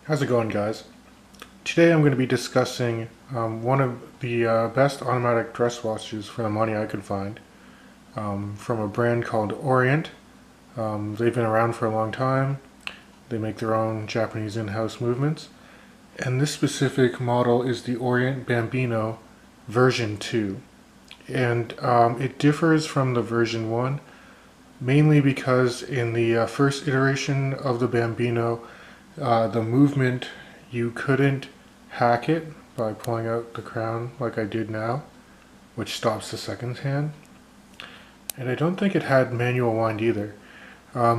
How's it going, guys? Today I'm going to be discussing one of the best automatic dress washers for the money I could find from a brand called Orient. They've been around for a long time. They make their own Japanese in-house movements. And this specific model is the Orient Bambino version 2. And it differs from the version 1 mainly because in the first iteration of the Bambino, the movement, you couldn't hack it by pulling out the crown like I did now, which stops the second hand. And I don't think it had manual wind either.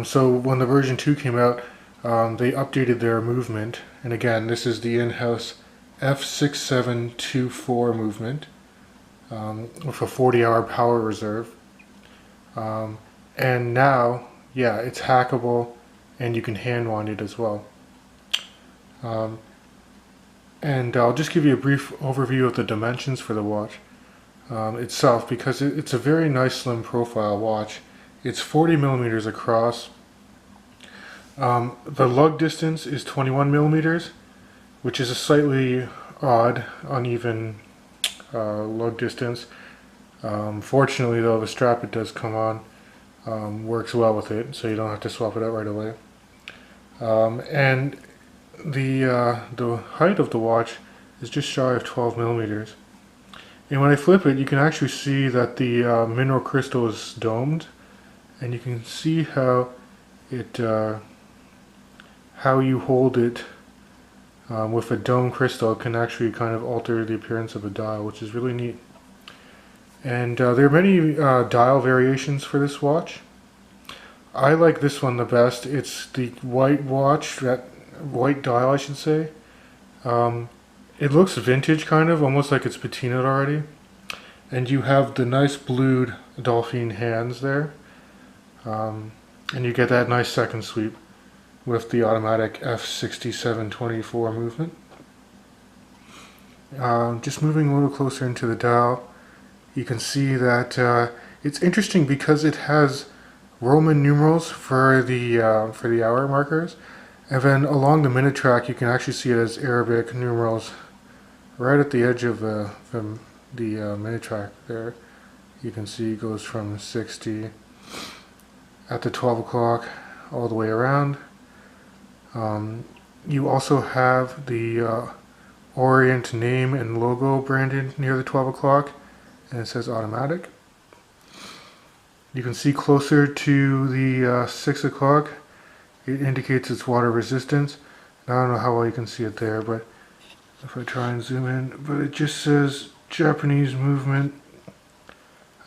So when the version 2 came out, they updated their movement. And again, this is the in-house F6724 movement with a 40-hour power reserve. And now, yeah, it's hackable and you can hand wind it as well. And I'll just give you a brief overview of the dimensions for the watch itself, because it's a very nice slim profile watch. It's 40 millimeters across. The lug distance is 21 millimeters, which is a slightly odd, uneven lug distance. Fortunately though, the strap it does come on works well with it, so you don't have to swap it out right away. And the height of the watch is just shy of 12 millimeters. And when I flip it, you can actually see that the mineral crystal is domed, and you can see how it how you hold it with a dome crystal can actually kind of alter the appearance of the dial, which is really neat. And there are many dial variations for this watch. I like this one the best. It's the white watch, that white dial I should say. It looks vintage kind of, almost like it's patinaed already. And you have the nice blued dolphin hands there. And you get that nice second sweep with the automatic F6724 movement. Just moving a little closer into the dial, you can see that it's interesting because it has Roman numerals for the hour markers, and then along the minute track you can actually see it as Arabic numerals right at the edge of the minute track there. You can see it goes from 60 at the 12 o'clock all the way around. You also have the Orient name and logo branded near the 12 o'clock, and it says automatic. You can see closer to the 6 o'clock, it indicates its water resistance. I don't know how well you can see it there, but if I try and zoom in, but it just says Japanese movement,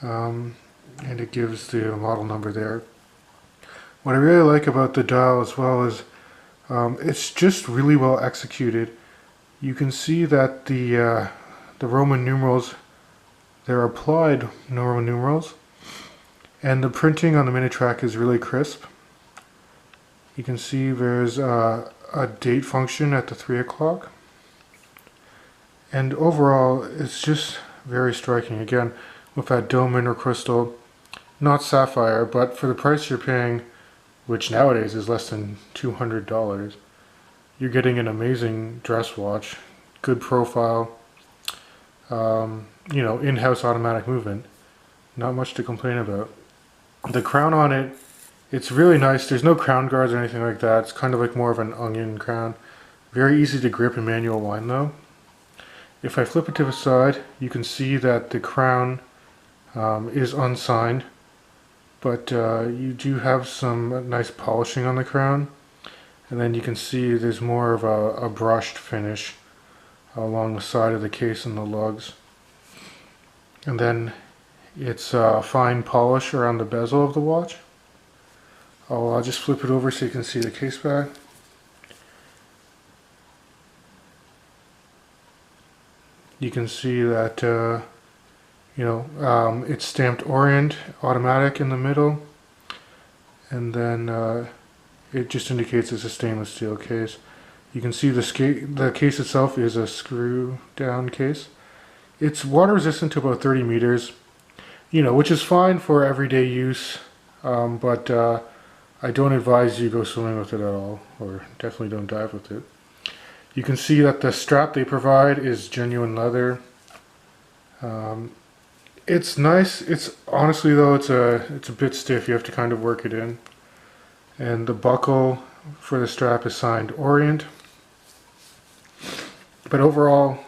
and it gives the model number there. What I really like about the dial as well is it's just really well executed. You can see that the Roman numerals, they're applied Roman numerals, and the printing on the minute track is really crisp. You can see there's a date function at the 3 o'clock. And overall, it's just very striking. Again, with that dome mineral crystal, not sapphire, but for the price you're paying, which nowadays is less than $200, you're getting an amazing dress watch, good profile, you know, in-house automatic movement. Not much to complain about. The crown on it, it's really nice. There's no crown guards or anything like that. It's kind of like more of an onion crown. Very easy to grip and manual wind though. If I flip it to the side, you can see that the crown is unsigned, but you do have some nice polishing on the crown. And then you can see there's more of a brushed finish along the side of the case and the lugs. And then it's fine polish around the bezel of the watch. I'll just flip it over so you can see the case back. You can see that you know, it's stamped Orient automatic in the middle, and then it just indicates it's a stainless steel case. You can see the case itself is a screw down case. It's water resistant to about 30 meters, you know, which is fine for everyday use, but I don't advise you go swimming with it at all, or definitely don't dive with it. You can see that the strap they provide is genuine leather. It's nice. It's honestly though it's a bit stiff. You have to kind of work it in. And the buckle for the strap is signed Orient. But overall,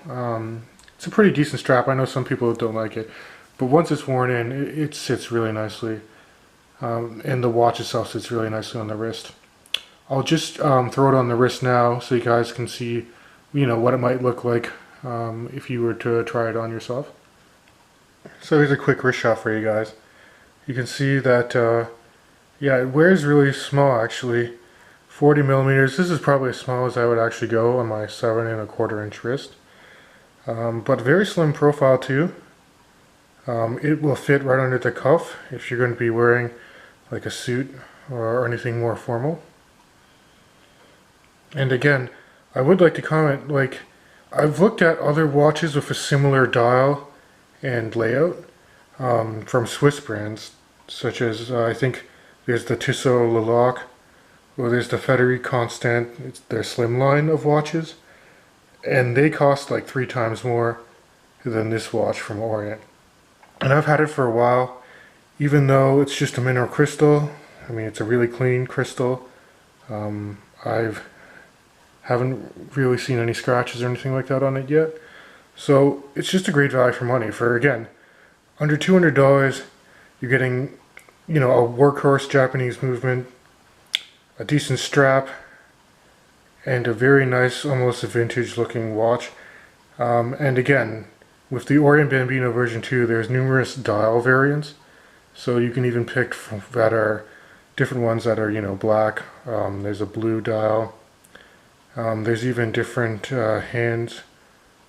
it's a pretty decent strap. I know some people don't like it, but once it's worn in, it sits really nicely. And the watch itself sits really nicely on the wrist. I'll just throw it on the wrist now so you guys can see, what it might look like if you were to try it on yourself. So here's a quick wrist shot for you guys. You can see that, yeah, it wears really small actually. 40 millimeters. This is probably as small as I would actually go on my 7¼ inch wrist. But very slim profile too. It will fit right under the cuff if you're going to be wearing like a suit or anything more formal. And again, I would like to comment, like, I've looked at other watches with a similar dial and layout from Swiss brands, such as I think there's the Tissot Leloc, or there's the Federic Constant. It's their slim line of watches, and they cost like 3 times more than this watch from Orient. And I've had it for a while, even though it's just a mineral crystal. I mean, it's a really clean crystal. Haven't really seen any scratches or anything like that on it yet. So it's just a great value for money. For, again, under $200, you're getting, a workhorse Japanese movement, a decent strap, and a very nice, almost a vintage looking watch. And again, with the Orient Bambino version 2, there's numerous dial variants. So you can even pick that are different ones that are, black. There's a blue dial. There's even different hands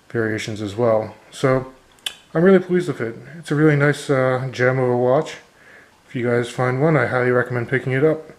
variations as well. So I'm really pleased with it. It's a really nice gem of a watch. If you guys find one, I highly recommend picking it up.